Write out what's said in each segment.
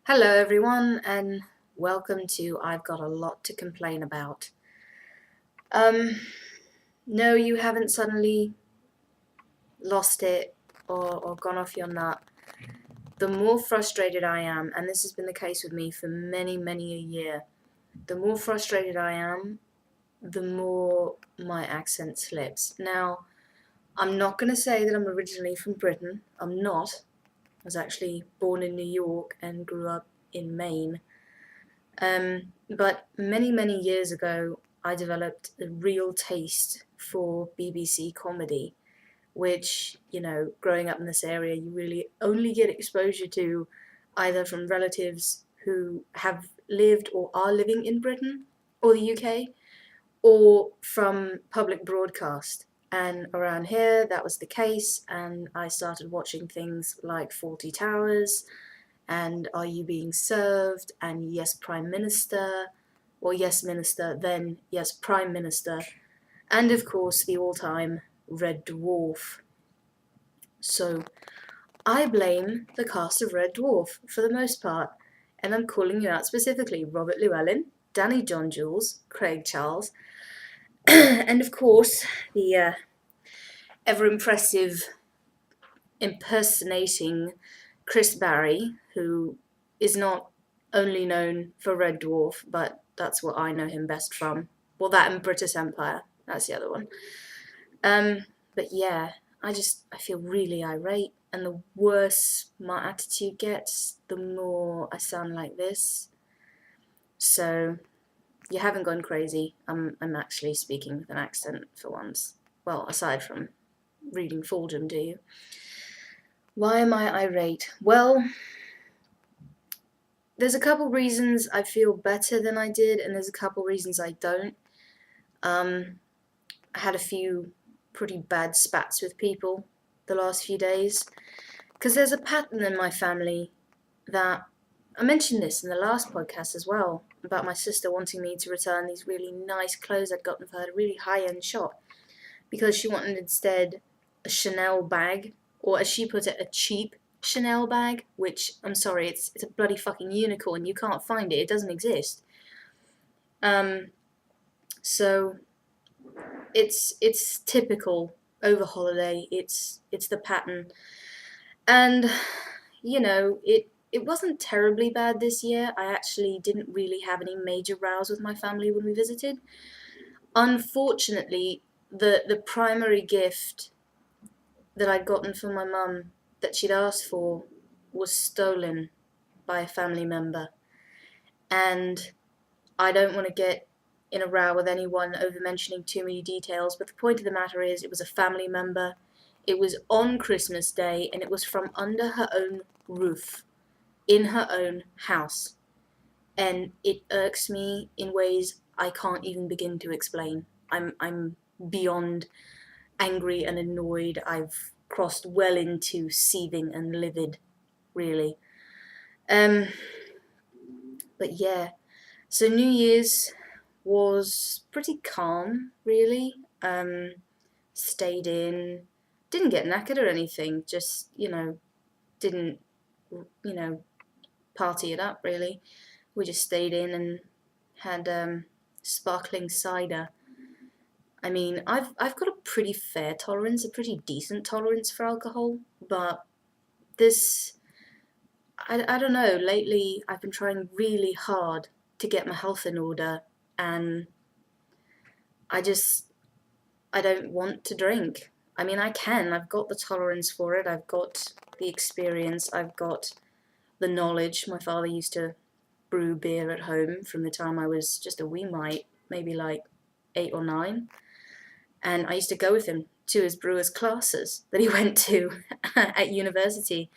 Hello, everyone, and welcome to I've Got a Lot to Complain About. No, you haven't suddenly lost it or gone off your nut. The more frustrated I am, and this has been the case with me for many a year, the more frustrated I am, the more my accent slips. Now, I'm not going to say that I'm originally from Britain. I'm not. I was actually born in New York and grew up in Maine. But many years ago, I developed a real taste for BBC comedy, which, growing up in this area, you really only get exposure to either from relatives who have lived or are living in Britain or the UK, or from public broadcast. And around here, that was the case, and I started watching things like Fawlty Towers, and Are You Being Served, and Yes Prime Minister, or Yes Minister, then Yes Prime Minister, and of course the all-time Red Dwarf. So I blame the cast of Red Dwarf for the most part, and I'm calling you out specifically: Robert Llewellyn, Danny John Jules, Craig Charles, and of course the ever impressive impersonating Chris Barry, who is not only known for Red Dwarf, but that's what I know him best from. Well, that and British Empire. That's the other one. But yeah, I feel really irate, and the worse my attitude gets, the more I sound like this. So you haven't gone crazy. I'm actually speaking with an accent for once. Well, aside from reading Foljam, do you? Why am I irate? Well, there's a couple reasons I feel better than I did, and there's a couple reasons I don't. I had a few pretty bad spats with people the last few days, because there's a pattern in my family that I mentioned this in the last podcast as well, about my sister wanting me to return these really nice clothes I'd gotten for her at a really high-end shop, because she wanted instead a Chanel bag, or as she put it, a cheap Chanel bag, which, I'm sorry, it's a bloody fucking unicorn. You can't find it. It doesn't exist. So it's typical over holiday. It's the pattern, and it wasn't terribly bad this year. I actually didn't really have any major rows with my family when we visited. Unfortunately, the primary gift that I'd gotten from my mum that she'd asked for was stolen by a family member. And I don't want to get in a row with anyone over mentioning too many details, but the point of the matter is it was a family member. It was on Christmas Day, and it was from under her own roof, in her own house. And it irks me in ways I can't even begin to explain. I'm beyond angry and annoyed. I've crossed well into seething and livid, really. Um, but yeah, so New Year's was pretty calm, really. Stayed in, didn't get knackered or anything, just, didn't, party it up, really. We just stayed in and had sparkling cider. I mean, I've got a pretty fair tolerance, a pretty decent tolerance for alcohol, but this, I don't know, lately I've been trying really hard to get my health in order, and I just, I don't want to drink. I mean, I've got the tolerance for it, I've got the experience, I've got the knowledge. My father used to brew beer at home from the time I was just a wee mite, maybe like 8 or 9. And I used to go with him to his brewer's classes that he went to at university.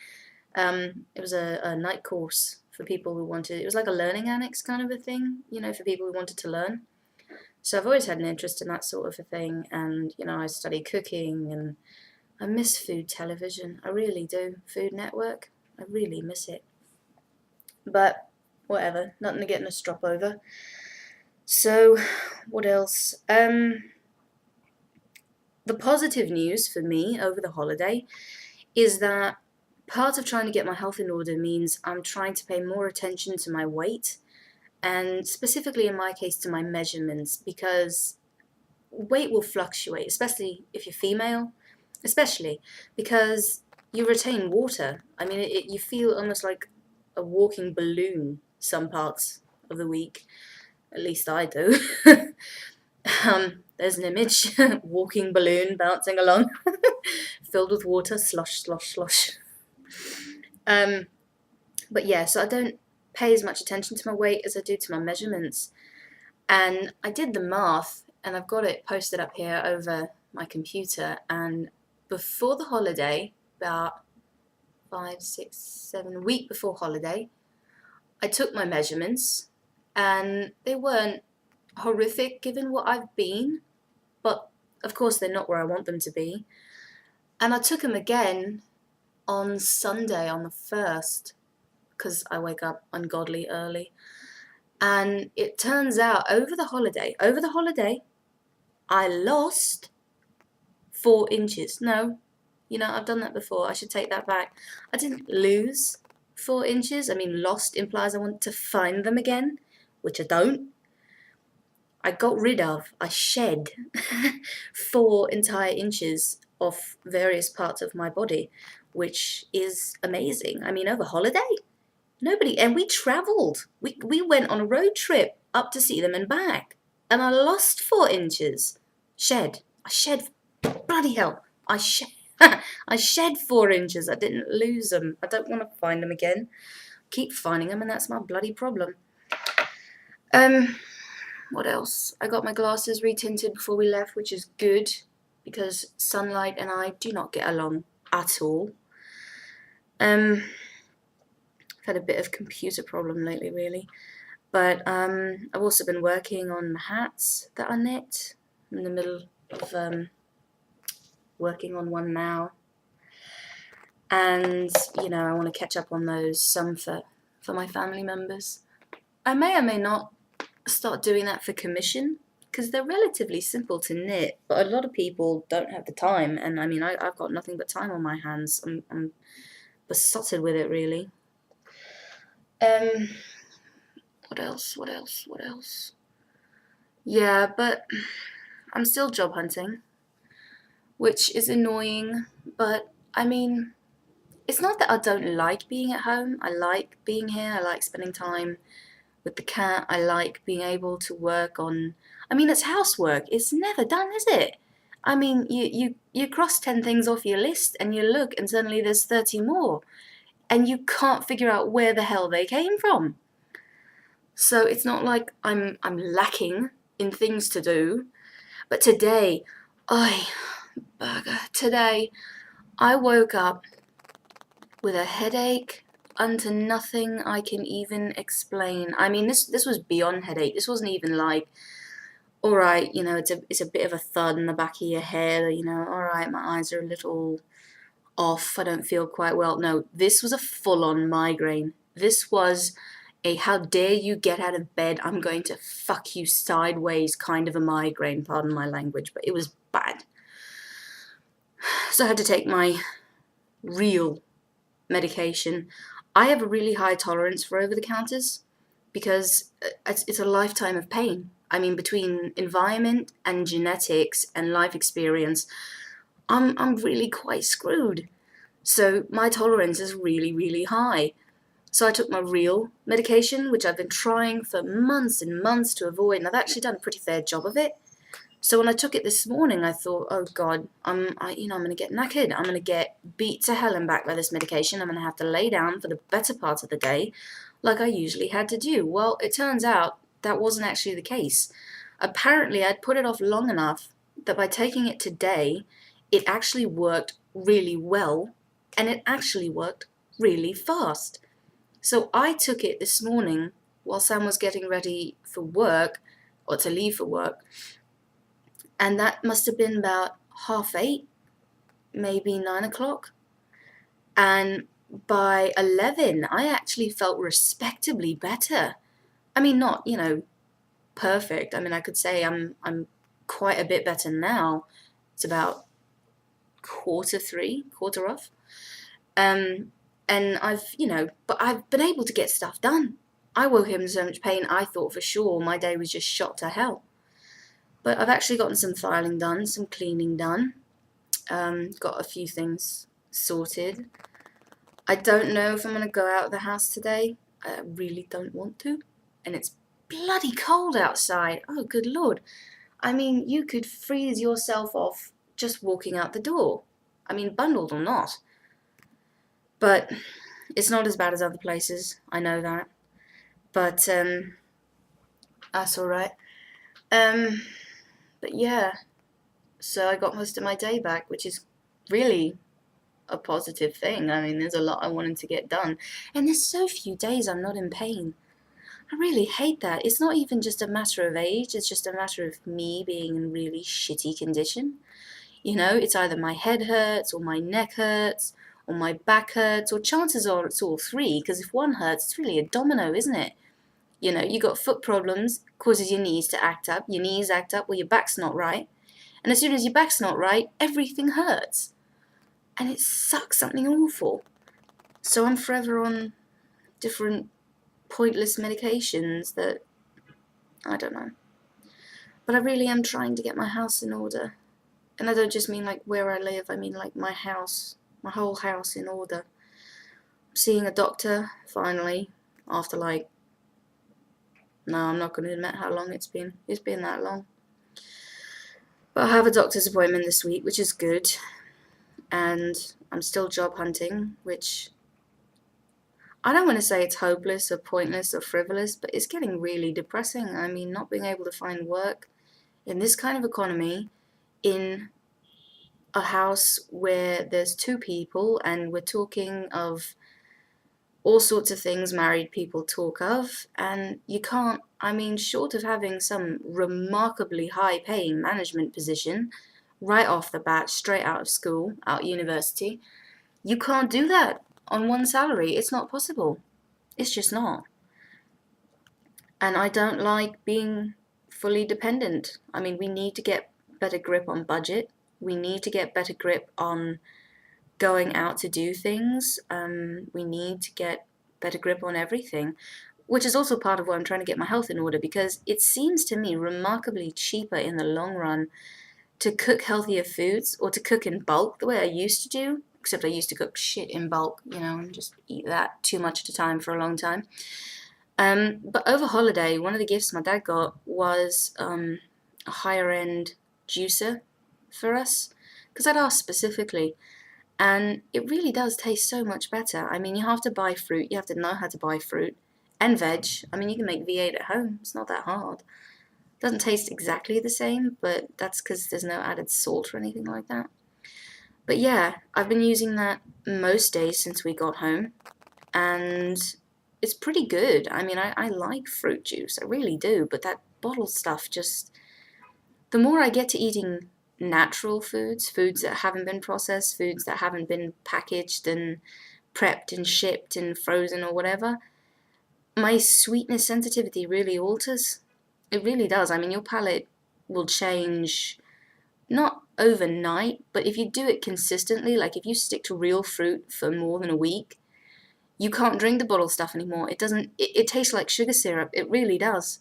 It was a night course for people who wanted, it was like a learning annex kind of a thing, for people who wanted to learn. So I've always had an interest in that sort of a thing, and, I study cooking, and I miss food television. I really do. Food Network, I really miss it. But whatever, nothing to get in a strop over. So, what else? The positive news for me over the holiday is that part of trying to get my health in order means I'm trying to pay more attention to my weight, and specifically in my case to my measurements, because weight will fluctuate, especially if you're female, especially because you retain water. I mean, you feel almost like a walking balloon some parts of the week. At least I do. There's an image, walking balloon bouncing along, filled with water, slosh, slosh, slosh. But yeah, so I don't pay as much attention to my weight as I do to my measurements. And I did the math, and I've got it posted up here over my computer. And before the holiday, about 5, 6, 7 week before holiday, I took my measurements, and they weren't horrific given what I've been, but of course they're not where I want them to be. And I took them again on Sunday, on the 1st, because I wake up ungodly early. And it turns out over the holiday, I lost 4 inches. No, I've done that before. I should take that back. I didn't lose 4 inches. I mean, lost implies I want to find them again, which I don't. I shed 4 entire inches of various parts of my body, which is amazing. I mean, over holiday, and we travelled. We went on a road trip up to see them and back, and I lost 4 inches. I shed, bloody hell, I shed 4 inches. I didn't lose them. I don't want to find them again. Keep finding them, and that's my bloody problem. What else? I got my glasses retinted before we left, which is good, because sunlight and I do not get along at all. I've had a bit of computer problem lately, really. But I've also been working on the hats that I knit. I'm in the middle of working on one now. And, I want to catch up on those, some for my family members. I may or may not start doing that for commission, because they're relatively simple to knit, but a lot of people don't have the time, and I mean, I've got nothing but time on my hands. I'm besotted with it, really. What else? Yeah, but I'm still job hunting, which is annoying, but I mean, it's not that I don't like being at home. I like being here. I like spending time with the cat. I like being able to work on, I mean, it's housework. It's never done, is it? I mean, you cross 10 things off your list and you look and suddenly there's 30 more and you can't figure out where the hell they came from. So it's not like I'm lacking in things to do. But today, today I woke up with a headache unto nothing I can even explain. I mean, this was beyond headache. This wasn't even like, all right, it's a bit of a thud in the back of your head, all right, my eyes are a little off, I don't feel quite well. No, this was a full-on migraine. This was a how dare you get out of bed, I'm going to fuck you sideways kind of a migraine, pardon my language, but it was bad. So I had to take my real medication. I have a really high tolerance for over-the-counters because it's a lifetime of pain. I mean, between environment and genetics and life experience, I'm really quite screwed. So my tolerance is really, really high. So I took my real medication, which I've been trying for months and months to avoid, and I've actually done a pretty fair job of it. So when I took it this morning, I thought, oh God, I'm going to get knackered. I'm going to get beat to hell and back by this medication. I'm going to have to lay down for the better part of the day, like I usually had to do. Well, it turns out that wasn't actually the case. Apparently, I'd put it off long enough that by taking it today, it actually worked really well, and it actually worked really fast. So I took it this morning while Sam was getting ready for work, or to leave for work, and that must have been about 8:30, maybe 9 o'clock. And by 11, I actually felt respectably better. I mean, not, perfect. I mean, I could say I'm quite a bit better now. It's about 2:45, 2:45. And but I've been able to get stuff done. I woke up in so much pain, I thought for sure my day was just shot to hell. But I've actually gotten some filing done, some cleaning done, got a few things sorted. I don't know if I'm going to go out of the house today. I really don't want to. And it's bloody cold outside. Oh, good Lord. I mean, you could freeze yourself off just walking out the door. I mean, bundled or not. But it's not as bad as other places. I know that. But that's all right. But yeah, so I got most of my day back, which is really a positive thing. I mean, there's a lot I wanted to get done, and there's so few days I'm not in pain. I really hate that. It's not even just a matter of age, it's just a matter of me being in really shitty condition. It's either my head hurts, or my neck hurts, or my back hurts, or chances are it's all three, because if one hurts, it's really a domino, isn't it? You got foot problems, causes your knees to act up, your knees act up, well, your back's not right. And as soon as your back's not right, everything hurts. And it sucks something awful. So I'm forever on different pointless medications that, I don't know. But I really am trying to get my house in order. And I don't just mean like where I live, I mean like my house, my whole house in order. I'm seeing a doctor, finally, after no, I'm not going to admit how long it's been. It's been that long. But I have a doctor's appointment this week, which is good. And I'm still job hunting, which I don't want to say it's hopeless or pointless or frivolous, but it's getting really depressing. I mean, not being able to find work in this kind of economy, in a house where there's two people, and we're talking of all sorts of things married people talk of, and you can't, I mean, short of having some remarkably high-paying management position right off the bat, straight out of school, out of university, you can't do that on one salary. It's not possible. It's just not. And I don't like being fully dependent. I mean, we need to get better grip on budget. We need to get better grip on going out to do things. We need to get better grip on everything, which is also part of why I'm trying to get my health in order, because it seems to me remarkably cheaper in the long run to cook healthier foods, or to cook in bulk the way I used to do, except I used to cook shit in bulk, and just eat that too much at a time for a long time. But over holiday, one of the gifts my dad got was a higher end juicer for us, because I'd asked specifically. And it really does taste so much better. I mean, you have to buy fruit. You have to know how to buy fruit and veg. I mean, you can make V8 at home. It's not that hard. It doesn't taste exactly the same, but that's because there's no added salt or anything like that. But yeah, I've been using that most days since we got home. And it's pretty good. I mean, I like fruit juice. I really do. But that bottled stuff just... The more I get to eating natural foods that haven't been processed, foods that haven't been packaged and prepped and shipped and frozen or whatever, my sweetness sensitivity really alters. It really does. I mean, your palate will change, not overnight, but if you do it consistently, like if you stick to real fruit for more than a week, you can't drink the bottled stuff anymore. It tastes like sugar syrup. It really does.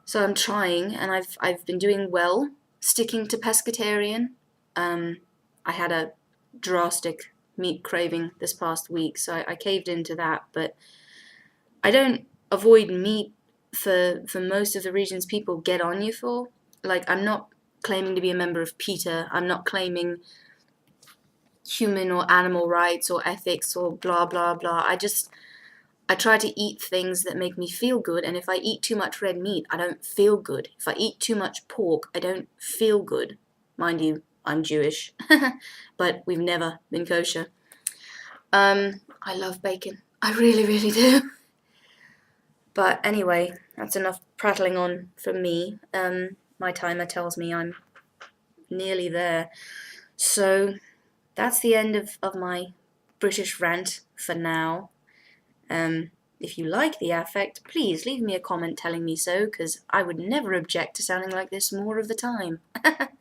So I'm trying, and I've been doing well, sticking to pescatarian. I had a drastic meat craving this past week, so I caved into that, but I don't avoid meat for most of the reasons people get on you for. Like, I'm not claiming to be a member of PETA. I'm not claiming human or animal rights or ethics or blah, blah, blah. I try to eat things that make me feel good, and if I eat too much red meat, I don't feel good. If I eat too much pork, I don't feel good. Mind you, I'm Jewish, but we've never been kosher. I love bacon. I really, really do. But anyway, that's enough prattling on from me. My timer tells me I'm nearly there. So that's the end of my British rant for now. If you like the affect, please leave me a comment telling me so, because I would never object to sounding like this more of the time. But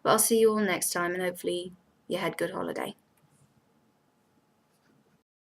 I'll see you all next time, and hopefully you had a good holiday.